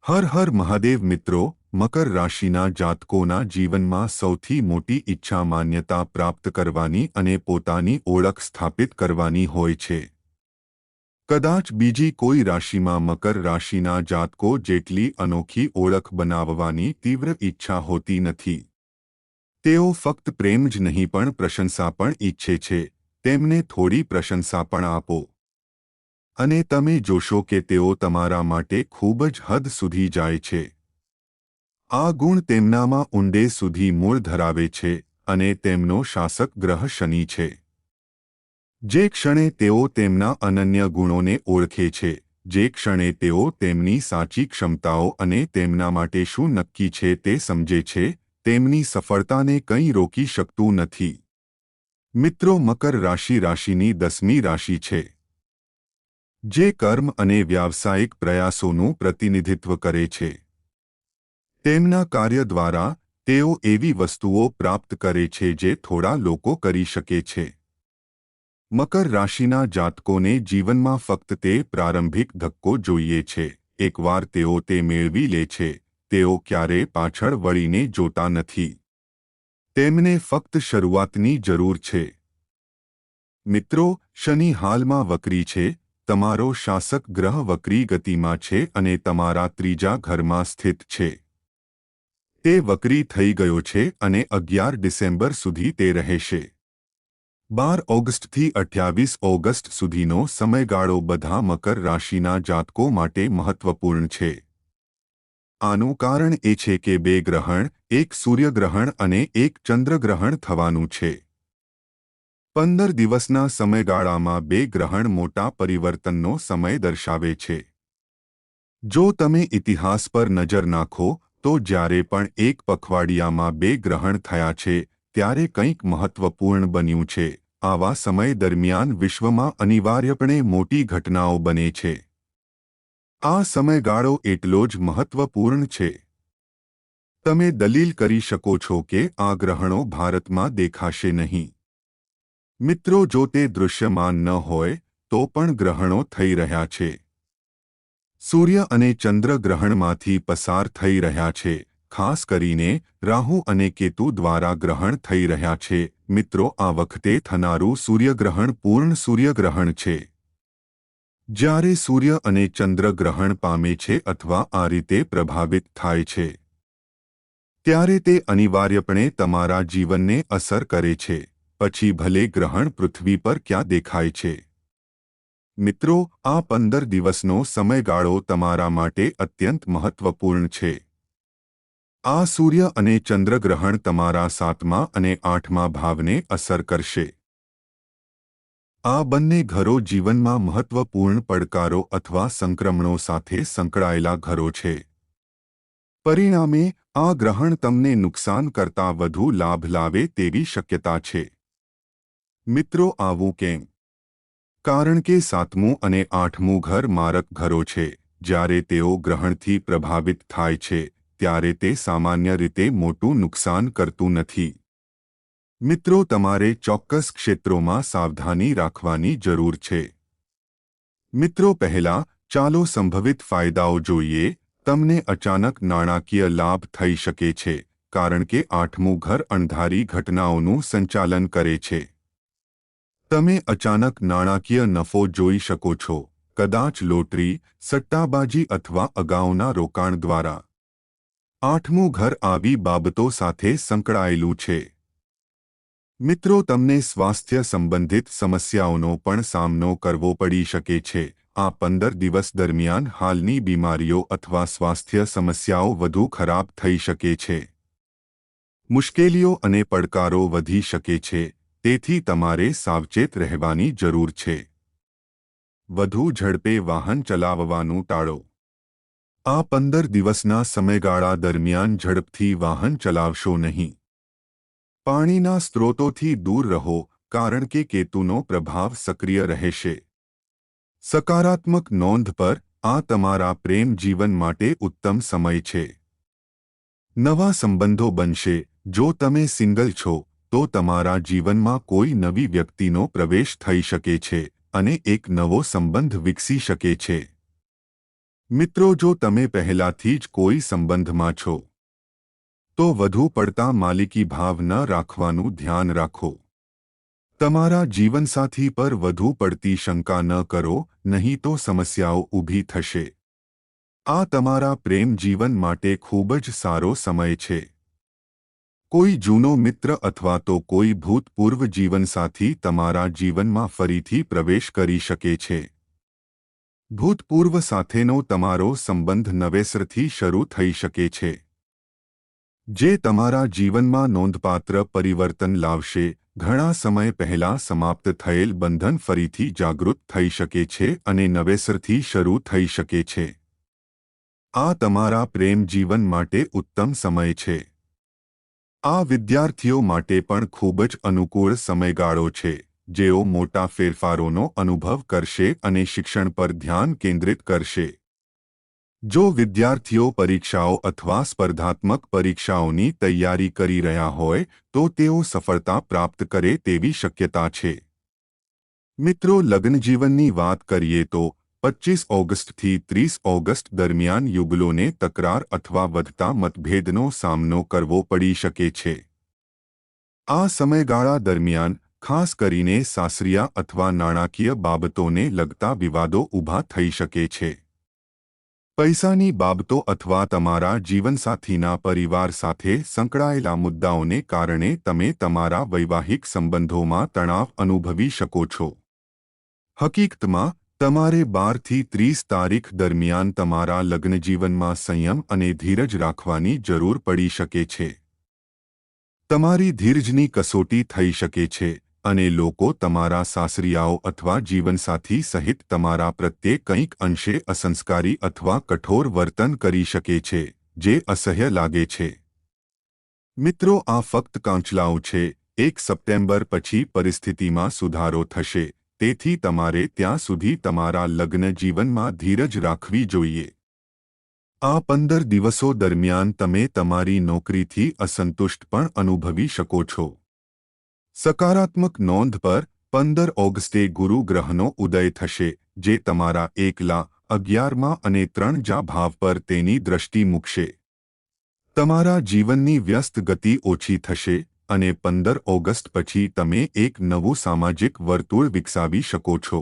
હર હર મહાદેવ મિત્રો, મકર રાશિના જાતકોના જીવનમાં સૌથી મોટી ઈચ્છા માન્યતા પ્રાપ્ત કરવાની અને પોતાની ઓળખ સ્થાપિત કરવાની હોય છે. કદાચ બીજી કોઈ રાશિમાં મકર રાશિના જાતકો જેટલી અનોખી ઓળખ બનાવવાની તીવ્ર ઈચ્છા હોતી નથી. તેઓ ફક્ત પ્રેમ જ નહીં પણ પ્રશંસા પણ ઈચ્છે છે. તેમને થોડી પ્રશંસા પણ આપો અને તમે જોશો કે તેઓ તમારા માટે ખૂબ જ હદ સુધી જાય છે. આ ગુણ તેમનામાં ઊંડે સુધી મૂળ ધરાવે છે અને તેમનો શાસક ગ્રહ શનિ છે. જે ક્ષણે તેઓ તેમના અનન્ય ગુણોને ઓળખે છે, જે ક્ષણે તેઓ તેમની સાચી ક્ષમતાઓ અને તેમના માટે શું નક્કી છે તે સમજે છે, તેમની સફળતાને કંઈ રોકી શકતું નથી. મિત્રો, મકર રાશિ રાશિની 10મી રાશિ છે, જે કર્મ અને વ્યાવસાયિક પ્રયાસોનું પ્રતિનિધિત્વ કરે છે. તેમના કાર્ય દ્વારા તેઓ એવી વસ્તુઓ પ્રાપ્ત કરે છે જે થોડા લોકો કરી શકે છે. મકર રાશિના જાતકોને જીવનમાં ફક્ત તે પ્રારંભિક ધક્કો જોઈએ છે. એકવાર તેઓ તે મેળવી લે છે, તેઓ ક્યારેય પાછળ વળીને જોતા નથી. તેમને ફક્ત શરૂઆતની જરૂર છે. મિત્રો, શનિ હાલમાં વક્રી છે. તમારો શાસક ગ્રહ વક્રી ગતિમાં છે અને તમારા ત્રીજા ઘરમાં સ્થિત છે. તે વક્રી થઈ ગયો છે અને 11 ડિસેમ્બર સુધી તે રહેશે. 12 ઓગસ્ટથી 28 ઓગસ્ટ સુધીનો સમયગાળો બધા મકર રાશિના જાતકો માટે મહત્વપૂર્ણ છે. આનું કારણ એ છે કે 2 ગ્રહણ, એક સૂર્યગ્રહણ અને એક ચંદ્રગ્રહણ થવાનું છે. 15 દિવસના સમયગાળામાં 2 ગ્રહણ મોટા પરિવર્તનનો સમય દર્શાવે છે. જો તમે ઇતિહાસ પર નજર નાખો તો જ્યારે પણ એક પખવાડિયામાં 2 ગ્રહણ થયા છે, ત્યારે કંઈક મહત્વપૂર્ણ બન્યું છે. આવા સમય દરમિયાન વિશ્વમાં અનિવાર્યપણે મોટી ઘટનાઓ બને છે. આ સમયગાળો એટલો જ મહત્વપૂર્ણ છે. તમે દલીલ કરી શકો છો કે આ ગ્રહણો ભારતમાં દેખાશે નહીં. મિત્રો, જો તે દૃશ્યમાન ન હોય તો પણ ગ્રહણો થઈ રહ્યા છે. સૂર્ય અને ચંદ્ર ગ્રહણમાંથી પસાર થઈ રહ્યા છે. ખાસ કરીને રાહુ અને કેતુ દ્વારા ગ્રહણ થઈ રહ્યા છે. મિત્રો, આ વખતે થનારું સૂર્યગ્રહણ પૂર્ણ સૂર્યગ્રહણ છે. જ્યારે સૂર્ય અને ચંદ્ર ગ્રહણ પામે છે અથવા આ રીતે પ્રભાવિત થાય છે, ત્યારે તે અનિવાર્યપણે તમારા જીવનને અસર કરે છે. પછી ભલે ગ્રહણ પૃથ્વી પર ક્યાં દેખાય છે. મિત્રો, આ 15 દિવસનો સમયગાળો તમારા માટે અત્યંત મહત્વપૂર્ણ છે. આ સૂર્ય અને ચંદ્રગ્રહણ તમારા 7મા અને 8મા ભાવને અસર કરશે. આ બંને ઘરો જીવનમાં મહત્વપૂર્ણ પડકારો અથવા સંક્રમણો સાથે સંકળાયેલા ઘરો છે. પરિણામે, આ ગ્રહણ તમને નુકસાન કરતાં વધુ લાભ લાવે તેવી શક્યતા છે. મિત્રો, આવું કેમ? કારણ કે 7મું અને 8મું ઘર મારક ઘરો છે. જ્યારે તેઓ ગ્રહણથી પ્રભાવિત થાય છે, ત્યારે તે સામાન્ય રીતે મોટું નુકસાન કરતું નથી. મિત્રો, તમારે ચોક્કસ ક્ષેત્રોમાં સાવધાની રાખવાની જરૂર છે. મિત્રો, પહેલા ચાલો સંભવિત ફાયદાઓ જોઈએ. તમને અચાનક નાણાકીય લાભ થઈ શકે છે, કારણ કે 8મું ઘર અણધારી ઘટનાઓનું સંચાલન કરે છે. તમે અચાનક નાણાકીય નફો જોઈ શકો છો, કદાચ લોટરી, સટ્ટાબાજી અથવા અગાઉના રોકાણ દ્વારા. 8મું ઘર આવી બાબતો સાથે સંકળાયેલું છે. મિત્રો, તમને સ્વાસ્થ્ય સંબંધિત સમસ્યાઓનો પણ સામનો કરવો પડી શકે છે. આ 15 દિવસ દરમિયાન હાલની બીમારીઓ અથવા સ્વાસ્થ્ય સમસ્યાઓ વધુ ખરાબ થઈ શકે છે. મુશ્કેલીઓ અને પડકારો વધી શકે છે. તેથી તમારે સાવચેત રહેવાની જરૂર છે. વધુ ઝડપે વાહન ચલાવવાનું ટાળો. આ 15 દિવસના સમયગાળા દરમિયાન ઝડપથી વાહન ચલાવશો નહીં. પાણીના સ્ત્રોતોથી દૂર રહો, કારણ કે કેતુનો પ્રભાવ સક્રિય રહેશે. સકારાત્મક નોંધ પર, આ તમારા પ્રેમ જીવન માટે ઉત્તમ સમય છે. નવા સંબંધો બનશે. જો તમે સિંગલ છો તો તમારા જીવનમાં કોઈ નવી વ્યક્તિનો પ્રવેશ થઈ શકે છે અને એક નવો સંબંધ વિકસી શકે છે. મિત્રો, જો તમે પહેલાથી જ કોઈ સંબંધમાં છો તો વધુ પડતા માલિકી ભાવ ન રાખવાનું ધ્યાન રાખો. તમારા જીવનસાથી પર વધુ પડતી શંકા ન કરો, નહીં તો સમસ્યાઓ ઊભી થશે. આ તમારા પ્રેમ જીવન માટે ખૂબ જ સારો સમય છે. કોઈ જૂનો મિત્ર અથવા તો કોઈ ભૂતપૂર્વ જીવનસાથી તમારા જીવનમાં ફરીથી પ્રવેશ કરી શકે છે. ભૂતપૂર્વ સાથેનો તમારો સંબંધ નવેસરથી શરૂ થઈ શકે છે, જે તમારા જીવનમાં નોંધપાત્ર પરિવર્તન લાવશે. ઘણા સમય પહેલા સમાપ્ત થયેલ બંધન ફરીથી જાગૃત થઈ શકે છે અને નવેસરથી શરૂ થઈ શકે છે. આ તમારા પ્રેમ જીવન માટે ઉત્તમ સમય છે. આ વિદ્યાર્થીઓ માટે પણ ખૂબ જ અનુકૂળ સમયગાળો છે, જેઓ મોટા ફેરફારોનો અનુભવ કરશે અને શિક્ષણ પર ધ્યાન કેન્દ્રિત કરશે. જો વિદ્યાર્થીઓ પરીક્ષાઓ અથવા સ્પર્ધાત્મક પરીક્ષાઓની તૈયારી કરી રહ્યા હોય તો તેઓ સફળતા પ્રાપ્ત કરે તેવી શક્યતા છે. મિત્રો, લગ્નજીવનની વાત કરીએ તો 25 ઓગસ્ટથી 30 ઓગસ્ટ દરમિયાન યુગલોને તકરાર અથવા વધતા મતભેદનો સામનો કરવો પડી શકે છે. આ સમયગાળા દરમિયાન ખાસ કરીને સાસરિયા અથવા નાણાકીય બાબતોને લગતા વિવાદો ઊભા થઈ શકે છે. પૈસાની બાબતો અથવા તમારા જીવનસાથીના પરિવાર સાથે સંકળાયેલા મુદ્દાઓને કારણે તમે તમારા વૈવાહિક સંબંધોમાં તણાવ અનુભવી શકો છો. હકીકતમાં, તમારે 12 થી 30 તારીખ દરમિયાન તમારા લગ્નજીવનમાં સંયમ અને ધીરજ રાખવાની જરૂર પડી શકે છે. તમારી ધીરજની કસોટી થઈ શકે છે અને લોકો તમારા સાસરિયાઓ અથવા જીવનસાથી સહિત તમારા પ્રત્યે કંઈક અંશે અસંસ્કારી અથવા કઠોર વર્તન કરી શકે છે, જે અસહ્ય લાગે છે. મિત્રો, આ ફક્ત કાંચલાઓ છે. 1 સપ્ટેમ્બર પછી પરિસ્થિતિમાં સુધારો થશે, તેથી તમારે ત્યાં સુધી તમારા લગ્ન જીવનમાં ધીરજ રાખવી જોઈએ. આ 15 દિવસો દરમિયાન તમે તમારી નોકરીથી અસંતુષ્ટ પણ અનુભવી શકો છો. સકારાત્મક નોંધ પર 15 ઓગસ્ટે ગુરુ ગ્રહનો ઉદય થશે, જે તમારા 11મા અને 3જા ભાવ પર તેની દ્રષ્ટિ મૂકશે. તમારા જીવનની વ્યસ્ત ગતિ ઓછી થશે અને 15 ઓગસ્ટ પછી તમે એક નવું સામાજિક વર્તુળ વિકસાવી શકો છો.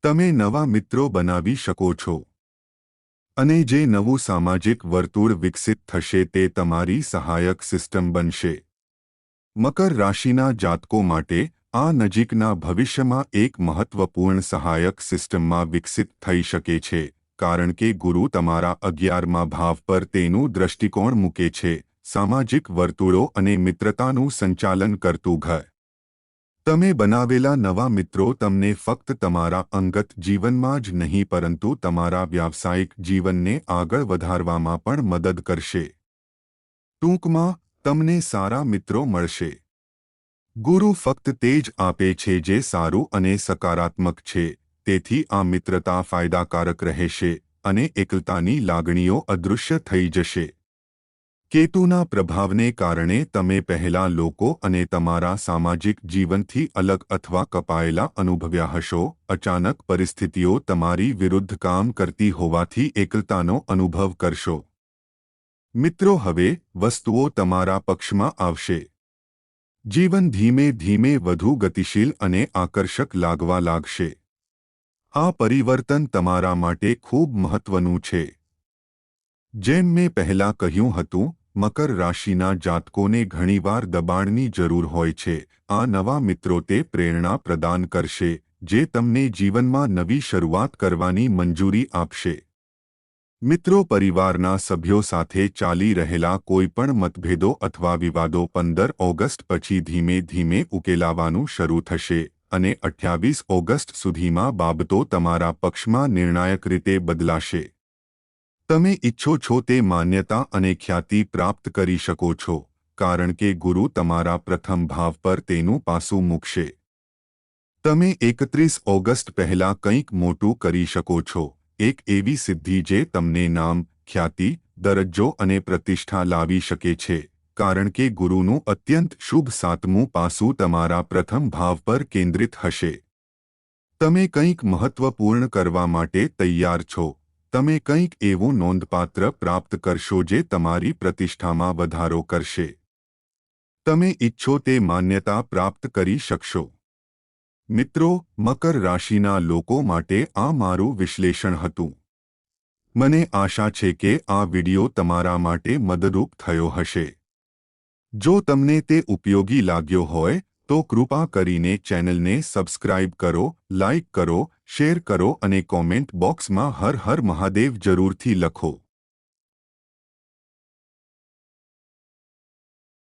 તમે નવા મિત્રો બનાવી શકો છો. અને જે નવું સામાજિક વર્તુળ વિકસિત થશે તે તમારી સહાયક સિસ્ટમ બનશે. મકર રાશિના જાતકો માટે આ નજીકના ભવિષ્યમાં એક મહત્વપૂર્ણ સહાયક સિસ્ટમમાં વિકસિત થઈ શકે છે, કારણ કે ગુરુ તમારા 11મા ભાવ પર તેનું દૃષ્ટિકોણ મૂકે છે. સામાજિક વર્તુળો અને મિત્રતાનું સંચાલન કરતું ઘર. તમે બનાવેલા નવા મિત્રો તમને ફક્ત તમારા અંગત જીવનમાં જ નહીં પરંતુ તમારા વ્યાવસાયિક જીવનને આગળ વધારવામાં પણ મદદ કરશે. ટૂંકમાં, તમને સારા મિત્રો મળશે. ગુરુ ફક્ત તે જ આપે છે જે સારું અને સકારાત્મક છે, તેથી આ મિત્રતા ફાયદાકારક રહેશે અને એકલતાની લાગણીઓ અદૃશ્ય થઈ જશે. કેતુના પ્રભાવને કારણે તમે પહેલા લોકો અને તમારા સામાજિક જીવનથી અલગ અથવા કપાયેલા અનુભવ્યા હશો. અચાનક પરિસ્થિતિઓ તમારી વિરુદ્ધ કામ કરતી હોવાથી એકલતાનો અનુભવ કરશો. મિત્રો, હવે વસ્તુઓ તમારા પક્ષમાં આવશે. જીવન ધીમે ધીમે વધુ ગતિશીલ અને આકર્ષક લાગવા લાગશે. આ પરિવર્તન તમારા માટે ખૂબ મહત્વનું છે. જેમ મેં પહેલા કહ્યું હતું, મકર રાશિના જાતકોને ઘણીવાર દબાણની જરૂર હોય છે. આ નવા મિત્રો તે પ્રેરણા પ્રદાન કરશે, જે તમને જીવનમાં નવી શરૂઆત કરવાની મંજૂરી આપશે. મિત્રો, પરિવારના સભ્યો સાથે ચાલી રહેલા કોઈપણ મતભેદો અથવા વિવાદો 15 ઓગસ્ટ પછી ધીમે ધીમે ઉકેલાવાનું શરૂ થશે અને 28 ઓગસ્ટ સુધીમાં બાબતો તમારા પક્ષમાં નિર્ણાયક રીતે બદલાશે. તમે ઈચ્છો છો તે માન્યતા અને ખ્યાતિ પ્રાપ્ત કરી શકો છો, કારણ કે ગુરુ તમારા પ્રથમ ભાવ પર તેનું પાસું મૂકશે. તમે 31 ઓગસ્ટ પહેલા કંઈક મોટું કરી શકો છો. એક એવી સિદ્ધિ જે તમને નામ, ખ્યાતિ, દરજ્જો અને પ્રતિષ્ઠા લાવી શકે છે, કારણ કે ગુરુનું અત્યંત શુભ 7મું પાસું તમારા પ્રથમ ભાવ પર કેન્દ્રિત હશે. તમે કંઈક મહત્વપૂર્ણ કરવા માટે તૈયાર છો. તમે કંઈક એવું નોંધપાત્ર પ્રાપ્ત કરશો જે તમારી પ્રતિષ્ઠામાં વધારો કરશે. તમે ઈચ્છો તે માન્યતા પ્રાપ્ત કરી શકશો. મિત્રો, મકર રાશિના લોકો માટે આ મારું વિશ્લેષણ હતું. મને આશા છે કે આ વિડિયો તમારા માટે મદદરૂપ થયો હશે. જો તમને તે ઉપયોગી લાગ્યો હોય તો કૃપા કરીને ચેનલને સબસ્ક્રાઇબ કરો, લાઇક કરો, શેર કરો અને કોમેન્ટ બોક્સમાં હર હર મહાદેવ જરૂરથી લખો.